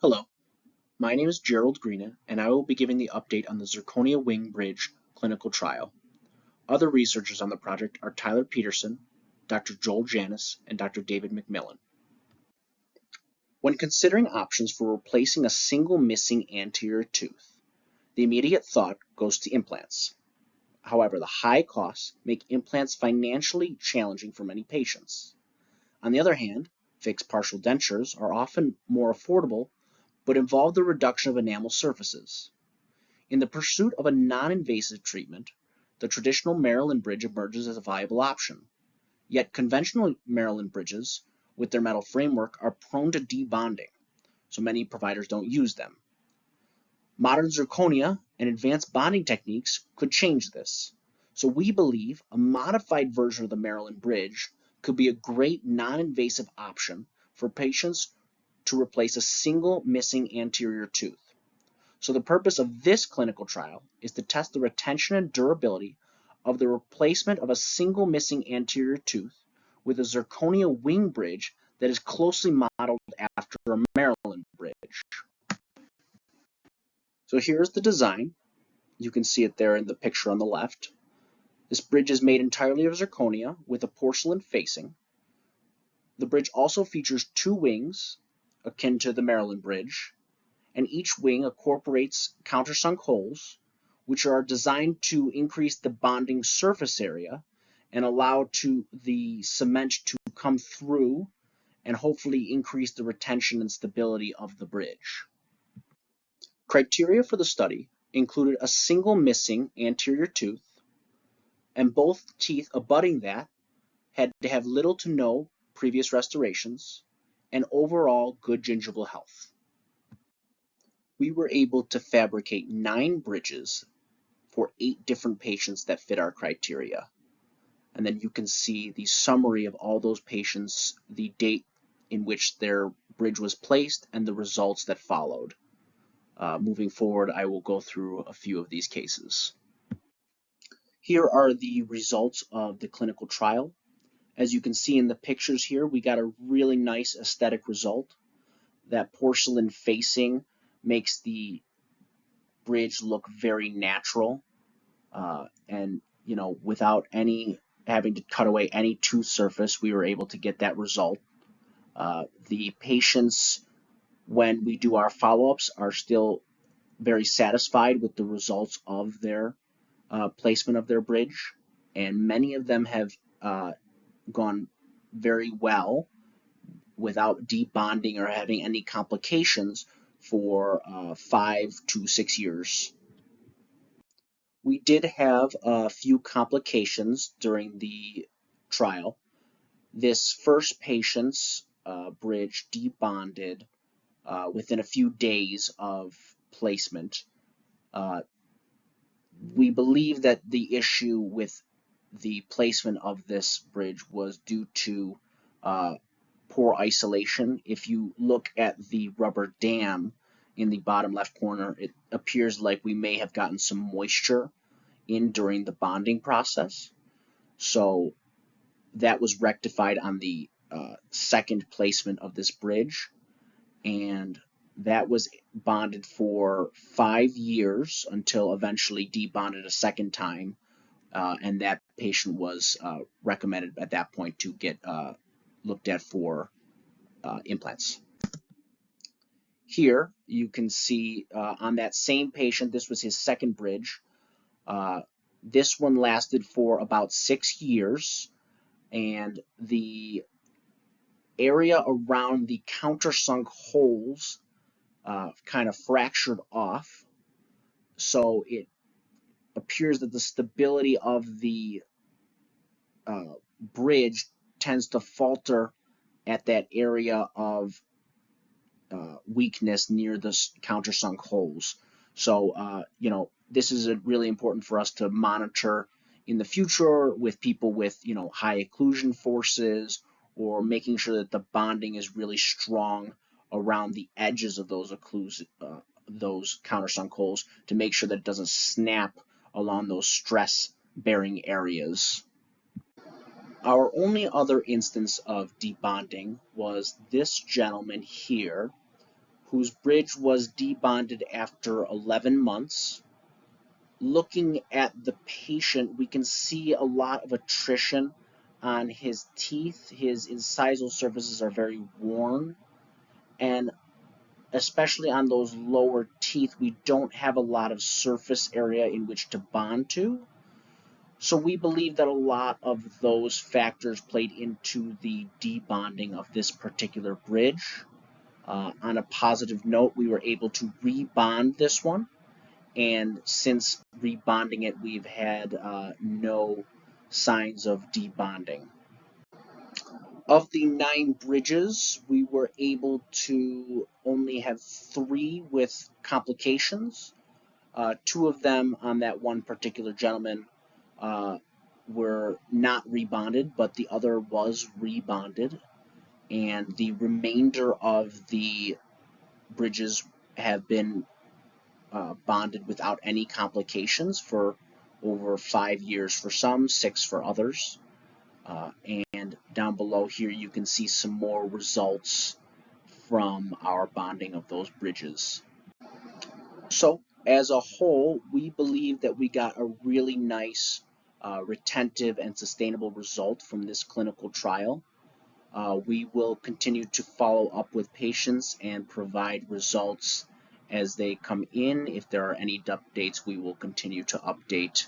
Hello, my name is Gerald Greenan, and I will be giving the update on the Zirconia Wing Bridge clinical trial. Other researchers on the project are Tyler Peterson, Dr. Joel Janis, and Dr. David McMillan. When considering options for replacing a single missing anterior tooth, the immediate thought goes to implants. However, the high costs make implants financially challenging for many patients. On the other hand, fixed partial dentures are often more affordable but involve the reduction of enamel surfaces. In the pursuit of a non-invasive treatment, the traditional Maryland bridge emerges as a viable option. Yet conventional Maryland bridges, with their metal framework, are prone to debonding, so many providers don't use them. Modern zirconia and advanced bonding techniques could change this. So we believe a modified version of the Maryland bridge could be a great non-invasive option for patients to replace a single missing anterior tooth. So the purpose of this clinical trial is to test the retention and durability of the replacement of a single missing anterior tooth with a zirconia wing bridge that is closely modeled after a Maryland bridge. So here's the design. You can see it there in the picture on the left. This bridge is made entirely of zirconia with a porcelain facing. The bridge also features two wings akin to the Maryland bridge, and each wing incorporates countersunk holes, which are designed to increase the bonding surface area and allow the cement to come through and hopefully increase the retention and stability of the bridge. Criteria for the study included a single missing anterior tooth, and both teeth abutting that had to have little to no previous restorations and overall good gingival health. We were able to fabricate 9 bridges for 8 different patients that fit our criteria. And then you can see the summary of all those patients, the date in which their bridge was placed, and the results that followed. Moving forward, I will go through a few of these cases. Here are the results of the clinical trial. As you can see in the pictures here, we got a really nice aesthetic result. That porcelain facing makes the bridge look very natural, and without having to cut away any tooth surface, we were able to get that result. The patients, when we do our follow-ups, are still very satisfied with the results of their placement of their bridge, and many of them have gone very well without debonding or having any complications for 5 to 6 years. We did have a few complications during the trial. This first patient's bridge debonded within a few days of placement. We believe that the issue with the placement of this bridge was due to poor isolation. If you look at the rubber dam in the bottom left corner, it appears like we may have gotten some moisture in during the bonding process. So that was rectified on the second placement of this bridge, and that was bonded for 5 years until eventually debonded a second time, and that patient was recommended at that point to get looked at for implants. Here you can see on that same patient, this was his second bridge. This one lasted for about 6 years, and the area around the countersunk holes kind of fractured off, so it appears that the stability of the bridge tends to falter at that area of weakness near the countersunk holes. So this is really important for us to monitor in the future with people with high occlusion forces, or making sure that the bonding is really strong around the edges of those countersunk holes, to make sure that it doesn't snap along those stress-bearing areas. Our only other instance of debonding was this gentleman here, whose bridge was debonded after 11 months. Looking at the patient, we can see a lot of attrition on his teeth. His incisal surfaces are very worn, and especially on those lower teeth, we don't have a lot of surface area in which to bond to. So we believe that a lot of those factors played into the debonding of this particular bridge. On a positive note, we were able to rebond this one, and since rebonding it, we've had no signs of debonding. Of the 9 bridges, we were able to only have 3 with complications. 2 of them on that one particular gentleman were not rebonded, but the other was rebonded, and the remainder of the bridges have been bonded without any complications for over 5 years for some, 6 for others. And down below here you can see some more results from our bonding of those bridges. So as a whole, we believe that we got a really nice retentive and sustainable result from this clinical trial. We will continue to follow up with patients and provide results as they come in. If there are any updates, we will continue to update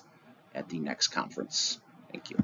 at the next conference. Thank you.